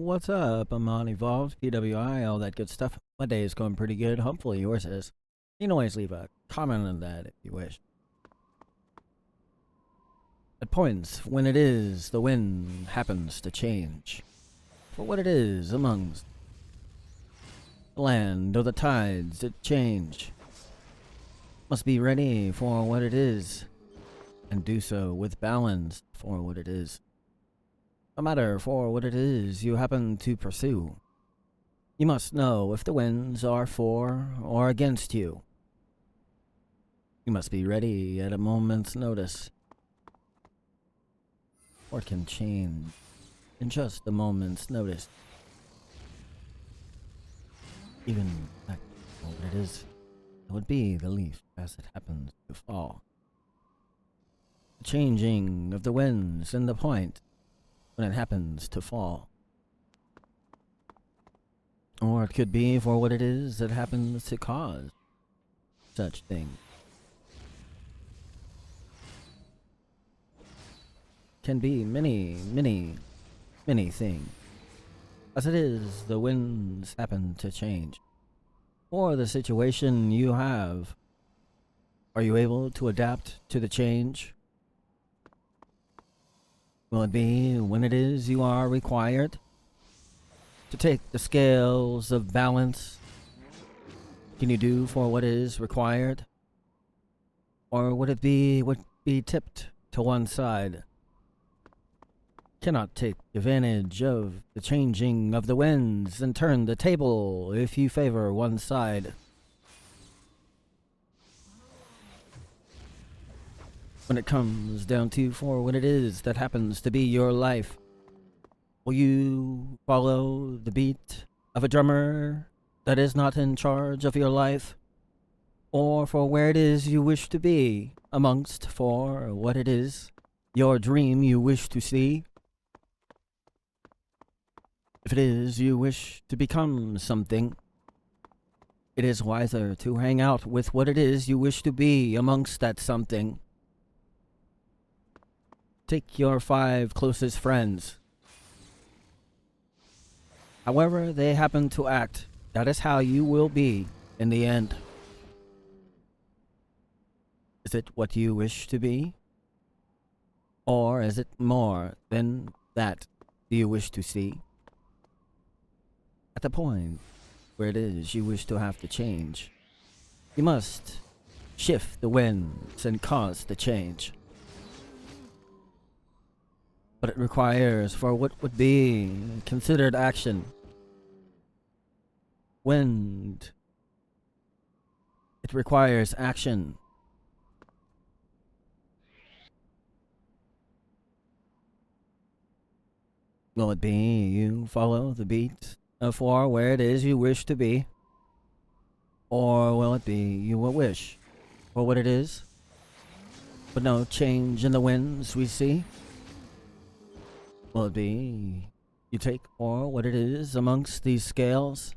what's up? I'm on Evolved, PWI, all that good stuff. My day is going pretty good. Hopefully yours is. You can always leave a comment on that if you wish. At points when it is, the wind happens to change. For what it is amongst the land or the tides that change. Must be ready for what it is, and do so with balance for what it is. No matter for what it is you happen to pursue, you must know if the winds are for or against you. You must be ready at a moment's notice, or it can change in just a moment's notice. Even that, what it is, it would be the leaf as it happens to fall. The changing of the winds and the point when it happens to fall. Or it could be for what it is that happens to cause such things. Can be many things. As it is, the winds happen to change. Or the situation you have. Are you able to adapt to the change? Will it be when it is you are required to take the scales of balance? Can you do for what is required? Or would it be tipped to one side? Cannot take advantage of the changing of the winds and turn the table if you favor one side. When it comes down to for what it is that happens to be your life, will you follow the beat of a drummer that is not in charge of your life? Or for where it is you wish to be amongst for what it is your dream you wish to see? If it is you wish to become something, it is wiser to hang out with what it is you wish to be amongst that something. Take your 5 closest friends. However they happen to act, that is how you will be in the end. Is it what you wish to be? Or is it more than that you wish to see? At the point where it is you wish to have to change, you must shift the winds and cause the change. But it requires for what would be considered action. Wind. It requires action. Will it be you follow the beat for where it is you wish to be? Or will it be you will wish for what it is, but no change in the winds we see? Will it be you take for what it is amongst these scales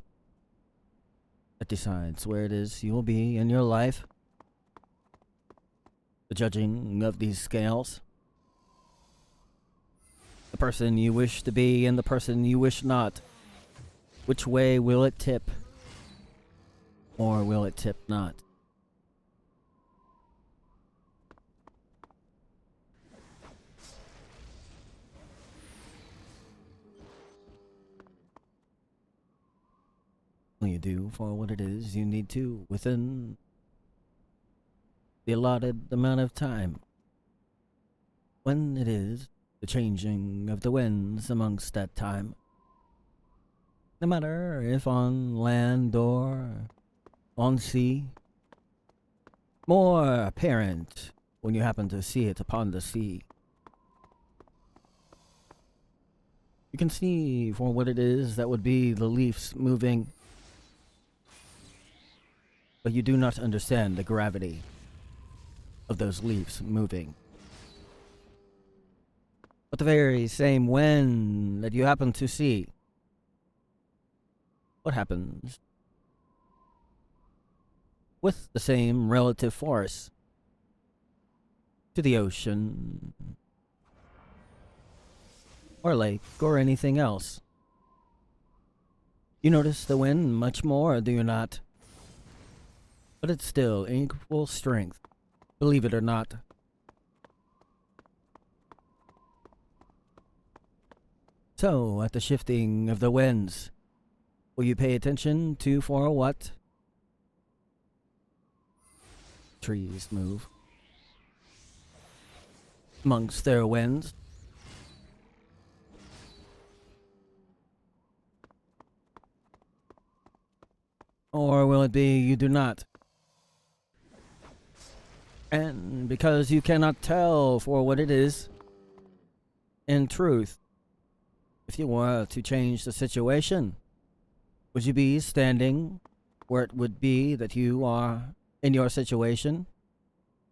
that decides where it is you will be in your life? The judging of these scales. The person you wish to be and the person you wish not. Which way will it tip? Or will it tip not? Will you do for what it is you need to within the allotted amount of time? When it is the changing of the winds amongst that time. No matter if on land or on sea. More apparent when you happen to see it upon the sea. You can see for what it is that would be the leaves moving, but you do not understand the gravity of those leaves moving. But the very same wind that you happen to see, what happens with the same relative force to the ocean or lake or anything else? You notice the wind much more, do you not? But it's still equal strength, believe it or not. So, at the shifting of the winds, will you pay attention to for what? Trees move amongst their winds. Or will it be you do not? And because you cannot tell for what it is, in truth, if you were to change the situation, would you be standing where it would be that you are in your situation?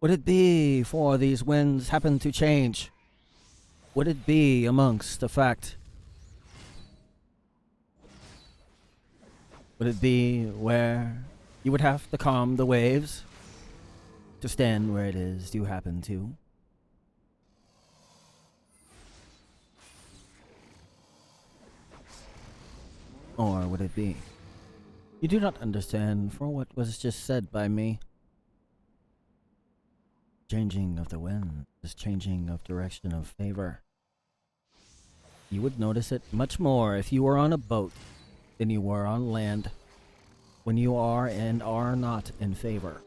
Would it be for these winds happen to change? Would it be amongst the fact? Would it be where you would have to calm the waves to stand where it is you happen to? Or would it be you do not understand for what was just said by me? Changing of the wind is changing of direction of favor. You would notice it much more if you were on a boat than you were on land, when you are and are not in favor.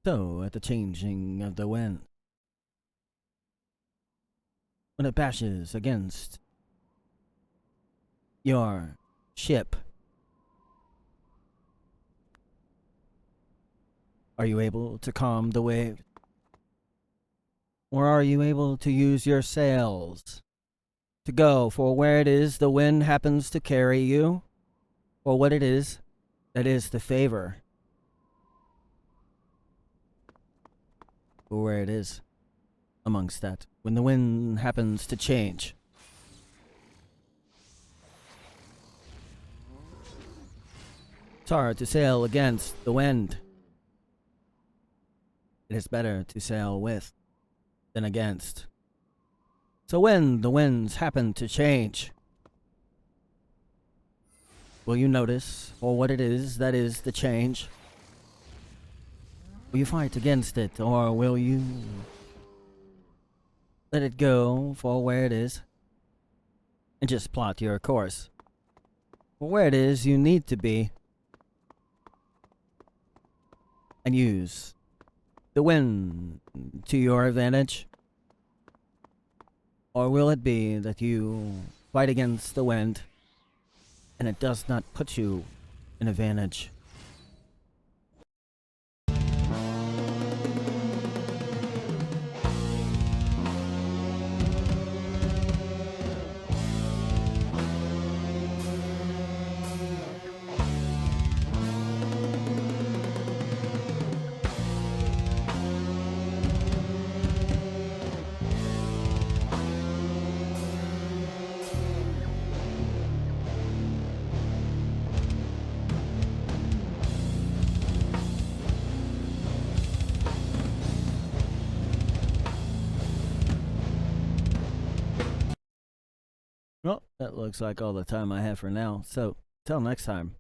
So, at the changing of the wind, when it bashes against your ship, are you able to calm the wave? Or are you able to use your sails to go for where it is the wind happens to carry you? For what it is that is the favor? For where it is amongst that, when the wind happens to change. It's hard to sail against the wind. It is better to sail with than against. So when the winds happen to change, will you notice for what it is that is the change? Will you fight against it, or will you let it go for where it is and just plot your course for where it is you need to be and use the wind to your advantage? Or will it be that you fight against the wind and it does not put you in advantage? Well, that looks like all the time I have for now, so till next time.